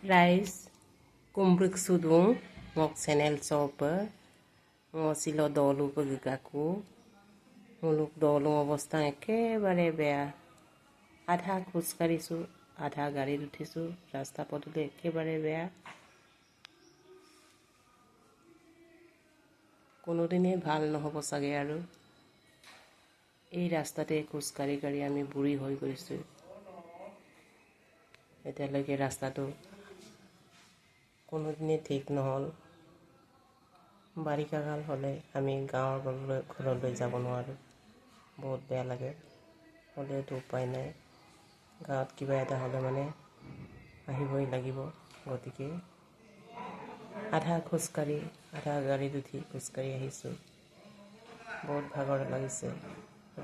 Guys, kumbrik sudung ngok channel sopa ngosilo dolu paggaku muluk dolu অবস্থা একেবারে বেয়া আধা খোজ কাঢ়িছো আধা গাড়ীত উঠিছো ৰাস্তা পদূলি একেবাৰে বেয়া কোনোদিনে ভাল নহব চাগে আৰু এই ৰাস্তাতে খোজ কাঢ়ি কাঢ়ি আমি বুঢ়ী হৈ গৈছো এতিয়ালৈকে ৰাস্তাটো কোনোদিনে ঠিক নহল বাৰিষা কাল হলে আমি গাঁৱৰ ঘৰলৈ যাব নোৱাৰো বহুত বেয়া লাগে হলেতো উপায় নাই গাঁৱত কিবা এটা হলে মানে আহিবই লাগিব গতিকে আধা খোজকাঢ়ি আধা গাড়ীত উঠি খোজকাঢ়ি আহিছোঁ বহুত ভাগৰ লাগিছে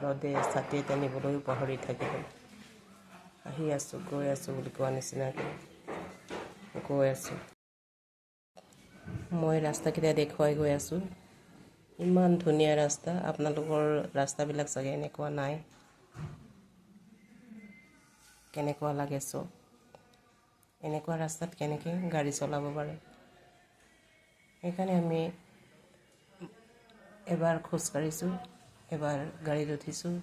ৰদে ছাতি টানিবলৈ পাহৰি থাকিলোঁ আহি আছোঁ গৈ আছোঁ বুলি কোৱা নিচিনাকৈ গৈ আছোঁ মই ৰাস্তাকেইটা দেখুৱাই গৈ আছোঁ ইমান ধুনীয়া ৰাস্তা আপোনালোকৰ ৰাস্তাবিলাক চাগে এনেকুৱা নাই কেনেকুৱা লাগে চব এনেকুৱা ৰাস্তাত কেনেকৈ গাড়ী চলাব পাৰে সেইকাৰণে আমি এবাৰ খোজ কাঢ়িছোঁ এবাৰ গাড়ীত উঠিছোঁ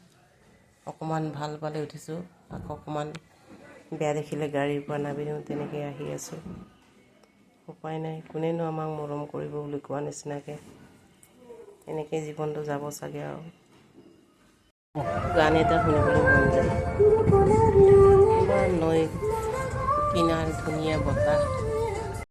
অকণমান ভাল পালে উঠিছোঁ আকৌ অকণমান বেয়া দেখিলে গাড়ীৰ পৰা নামি দিওঁ তেনেকৈ আহি আছোঁ উপায় নাই কোনেনো আমাক মৰম কৰিব বুলি কোৱা নিচিনাকৈ এনেকৈ জীৱনটো যাব চাগে আৰু গান এটা শুনিবলৈ মন যায় ইমান নৈ কিনাৰ ধুনীয়া বতাহ